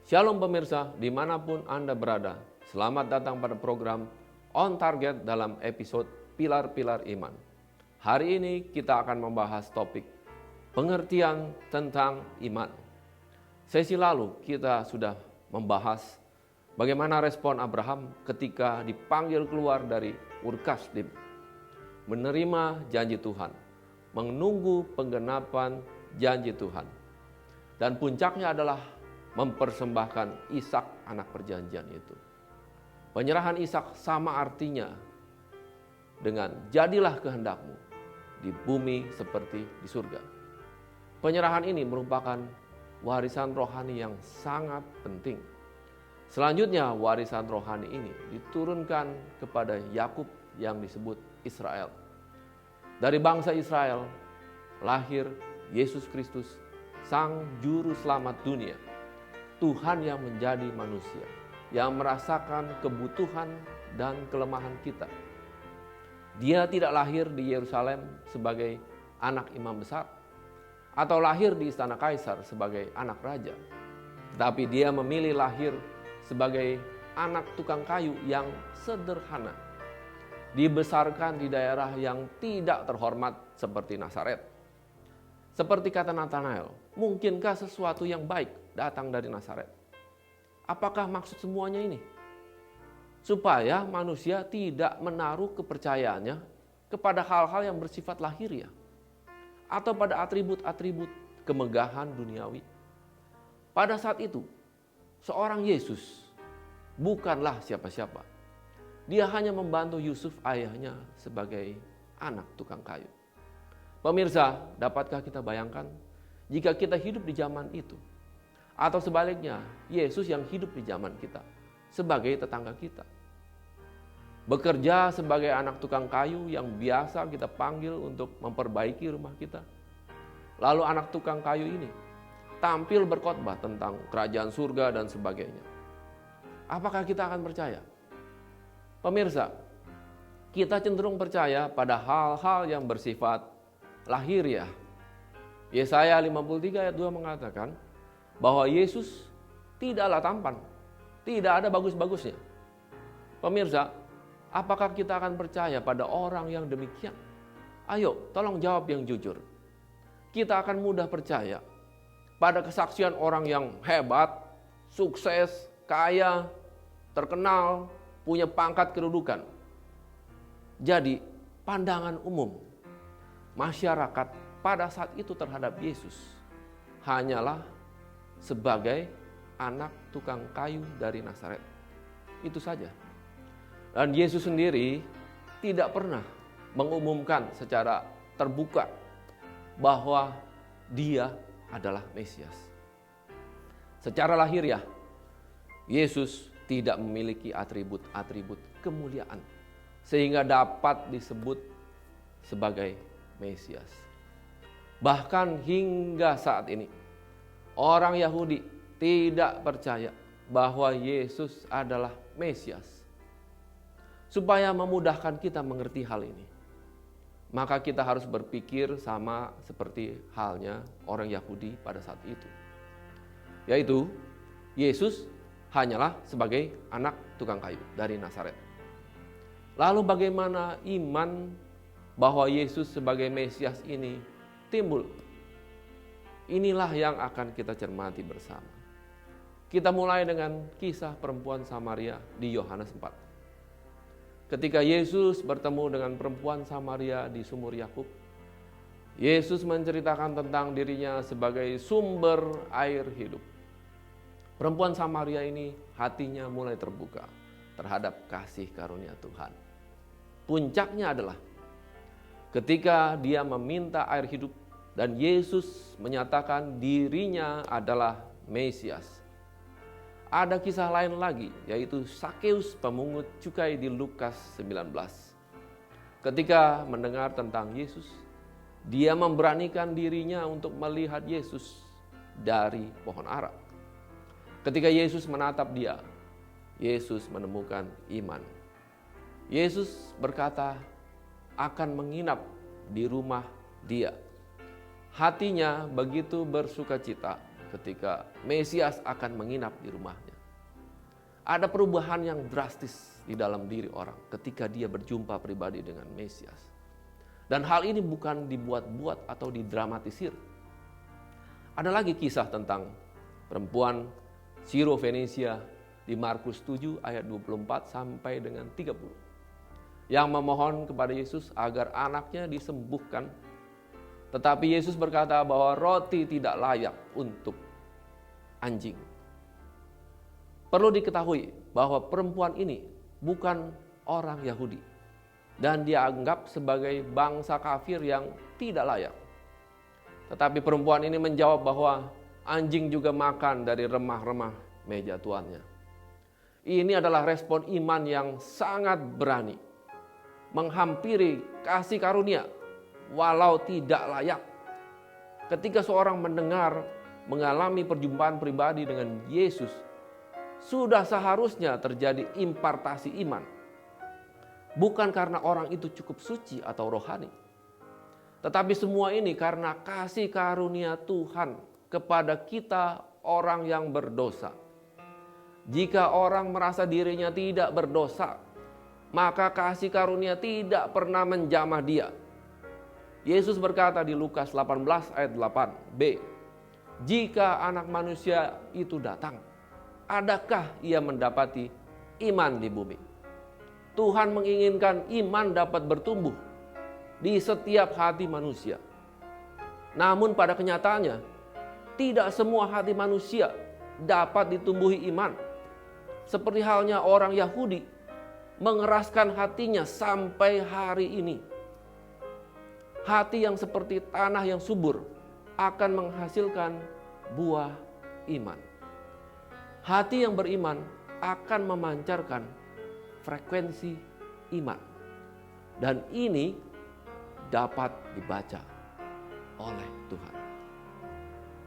Shalom pemirsa, dimanapun Anda berada. Selamat datang pada program On Target dalam episode Pilar-Pilar Iman. Hari ini kita akan membahas topik pengertian tentang iman. Sesi lalu kita sudah membahas bagaimana respon Abraham ketika dipanggil keluar dari Ur Kasdim, menerima janji Tuhan, menunggu penggenapan janji Tuhan. Dan puncaknya adalah mempersembahkan Ishak anak perjanjian itu. Penyerahan Ishak sama artinya dengan jadilah kehendakmu di bumi seperti di surga. Penyerahan ini merupakan warisan rohani yang sangat penting. Selanjutnya warisan rohani ini diturunkan kepada Yakub yang disebut Israel. Dari bangsa Israel lahir Yesus Kristus, Sang Juru Selamat dunia. Tuhan yang menjadi manusia, yang merasakan kebutuhan dan kelemahan kita. Dia tidak lahir di Yerusalem sebagai anak imam besar, atau lahir di istana kaisar sebagai anak raja. Tetapi dia memilih lahir sebagai anak tukang kayu yang sederhana. Dibesarkan di daerah yang tidak terhormat seperti Nazaret. Seperti kata Nathanael, mungkinkah sesuatu yang baik datang dari Nazaret? Apakah maksud semuanya ini? Supaya manusia tidak menaruh kepercayaannya kepada hal-hal yang bersifat lahiriah atau pada atribut-atribut kemegahan duniawi. Pada saat itu, seorang Yesus bukanlah siapa-siapa. Dia hanya membantu Yusuf ayahnya sebagai anak tukang kayu. Pemirsa, dapatkah kita bayangkan jika kita hidup di zaman itu? Atau sebaliknya, Yesus yang hidup di zaman kita sebagai tetangga kita. Bekerja sebagai anak tukang kayu yang biasa kita panggil untuk memperbaiki rumah kita. Lalu anak tukang kayu ini tampil berkhotbah tentang kerajaan surga dan sebagainya. Apakah kita akan percaya? Pemirsa, kita cenderung percaya pada hal-hal yang bersifat lahiriah. Yesaya 53 ayat 2 mengatakan bahwa Yesus tidaklah tampan, tidak ada bagus-bagusnya. Pemirsa, apakah kita akan percaya pada orang yang demikian? Ayo, tolong jawab yang jujur. Kita akan mudah percaya pada kesaksian orang yang hebat, sukses, kaya, terkenal, punya pangkat kedudukan. Jadi, pandangan umum masyarakat pada saat itu terhadap Yesus hanyalah sebagai anak tukang kayu dari Nazaret. Itu saja. Dan Yesus sendiri tidak pernah mengumumkan secara terbuka bahwa dia adalah Mesias. Secara lahiriah, Yesus tidak memiliki atribut-atribut kemuliaan sehingga dapat disebut sebagai Mesias. Bahkan hingga saat ini, orang Yahudi tidak percaya bahwa Yesus adalah Mesias. Supaya memudahkan kita mengerti hal ini, maka kita harus berpikir sama seperti halnya orang Yahudi pada saat itu. Yaitu, Yesus hanyalah sebagai anak tukang kayu dari Nazaret. Lalu bagaimana iman bahwa Yesus sebagai Mesias ini timbul? Inilah yang akan kita cermati bersama. Kita mulai dengan kisah perempuan Samaria di Yohanes 4. Ketika Yesus bertemu dengan perempuan Samaria di sumur Yakub, Yesus menceritakan tentang dirinya sebagai sumber air hidup. Perempuan Samaria ini hatinya mulai terbuka terhadap kasih karunia Tuhan. Puncaknya adalah ketika dia meminta air hidup dan Yesus menyatakan dirinya adalah Mesias. Ada kisah lain lagi, yaitu Sakeus pemungut cukai di Lukas 19. Ketika mendengar tentang Yesus, dia memberanikan dirinya untuk melihat Yesus dari pohon ara. Ketika Yesus menatap dia, Yesus menemukan iman. Yesus berkata akan menginap di rumah dia. Hatinya begitu bersukacita ketika Mesias akan menginap di rumahnya. Ada perubahan yang drastis di dalam diri orang ketika dia berjumpa pribadi dengan Mesias. Dan hal ini bukan dibuat-buat atau didramatisir. Ada lagi kisah tentang perempuan Siro-Fenisia di Markus 7 ayat 24 sampai dengan 30. Yang memohon kepada Yesus agar anaknya disembuhkan. Tetapi Yesus berkata bahwa roti tidak layak untuk anjing. Perlu diketahui bahwa perempuan ini bukan orang Yahudi dan dianggap sebagai bangsa kafir yang tidak layak. Tetapi perempuan ini menjawab bahwa anjing juga makan dari remah-remah meja tuannya. Ini adalah respon iman yang sangat berani, menghampiri kasih karunia walau tidak layak. Ketika seorang mengalami perjumpaan pribadi dengan Yesus, sudah seharusnya terjadi impartasi iman. Bukan karena orang itu cukup suci atau rohani, tetapi semua ini karena kasih karunia Tuhan kepada kita orang yang berdosa. Jika orang merasa dirinya tidak berdosa, maka kasih karunia tidak pernah menjamah dia. Yesus berkata di Lukas 18 ayat 8b, jika anak manusia itu datang, adakah ia mendapati iman di bumi? Tuhan menginginkan iman dapat bertumbuh di setiap hati manusia. Namun pada kenyataannya, tidak semua hati manusia dapat ditumbuhi iman. Seperti halnya orang Yahudi mengeraskan hatinya sampai hari ini. Hati yang seperti tanah yang subur akan menghasilkan buah iman. Hati yang beriman akan memancarkan frekuensi iman. Dan ini dapat dibaca oleh Tuhan.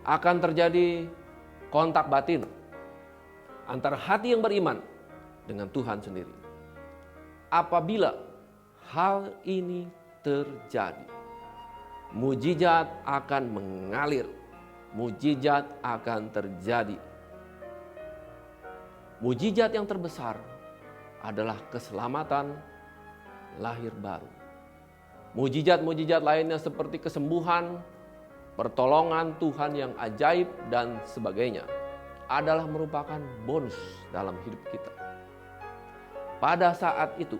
Akan terjadi kontak batin antara hati yang beriman dengan Tuhan sendiri. Apabila hal ini terjadi, mujizat akan mengalir, mujizat akan terjadi. Mujizat yang terbesar adalah keselamatan lahir baru. Mujizat-mujizat lainnya seperti kesembuhan, pertolongan Tuhan yang ajaib dan sebagainya adalah merupakan bonus dalam hidup kita. Pada saat itu,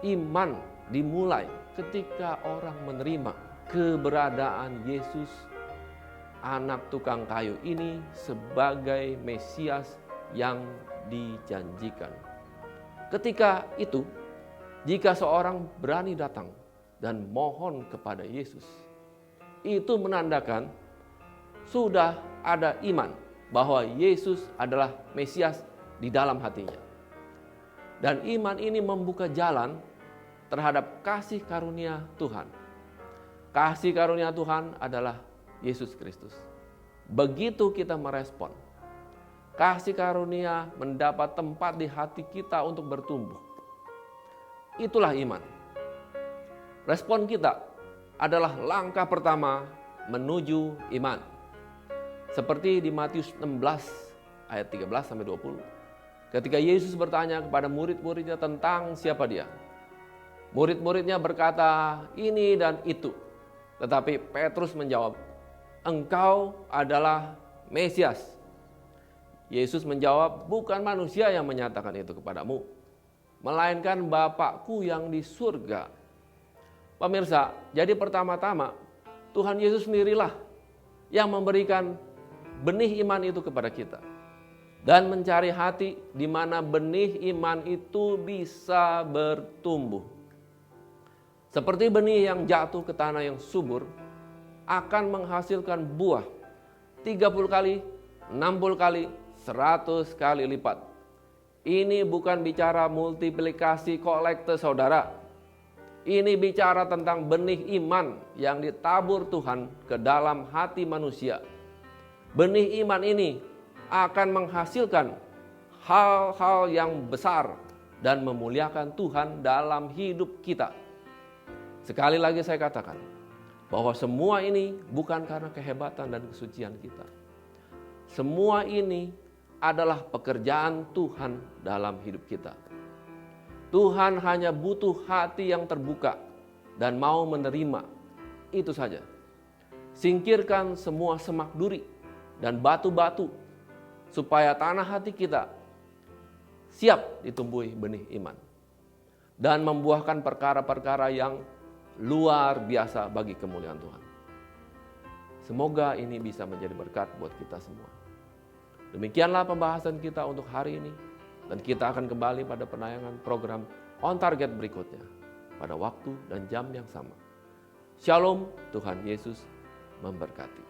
iman dimulai ketika orang menerima keberadaan Yesus, anak tukang kayu ini, sebagai Mesias yang dijanjikan. Ketika itu, jika seorang berani datang dan mohon kepada Yesus, itu menandakan sudah ada iman bahwa Yesus adalah Mesias di dalam hatinya. Dan iman ini membuka jalan terhadap kasih karunia Tuhan. Kasih karunia Tuhan adalah Yesus Kristus. Begitu kita merespon, kasih karunia mendapat tempat di hati kita untuk bertumbuh. Itulah iman. Respon kita adalah langkah pertama menuju iman. Seperti di Matius 16 ayat 13-20. Ketika Yesus bertanya kepada murid-muridnya tentang siapa dia. Murid-muridnya berkata ini dan itu. Tetapi Petrus menjawab, engkau adalah Mesias. Yesus menjawab, bukan manusia yang menyatakan itu kepadamu, melainkan Bapakku yang di surga. Pemirsa, jadi pertama-tama Tuhan Yesus sendirilah yang memberikan benih iman itu kepada kita. Dan mencari hati di mana benih iman itu bisa bertumbuh. Seperti benih yang jatuh ke tanah yang subur, akan menghasilkan buah 30 kali, 60 kali, 100 kali lipat. Ini bukan bicara multiplikasi kolekte saudara. Ini bicara tentang benih iman yang ditabur Tuhan ke dalam hati manusia. Benih iman ini akan menghasilkan hal-hal yang besar dan memuliakan Tuhan dalam hidup kita. Sekali lagi saya katakan bahwa semua ini bukan karena kehebatan dan kesucian kita. Semua ini adalah pekerjaan Tuhan dalam hidup kita. Tuhan hanya butuh hati yang terbuka dan mau menerima. Itu saja. Singkirkan semua semak duri dan batu-batu supaya tanah hati kita siap ditumbuhi benih iman dan membuahkan perkara-perkara yang luar biasa bagi kemuliaan Tuhan. Semoga ini bisa menjadi berkat buat kita semua. Demikianlah pembahasan kita untuk hari ini. Dan kita akan kembali pada penayangan program On Target berikutnya pada waktu dan jam yang sama. Shalom, Tuhan Yesus memberkati.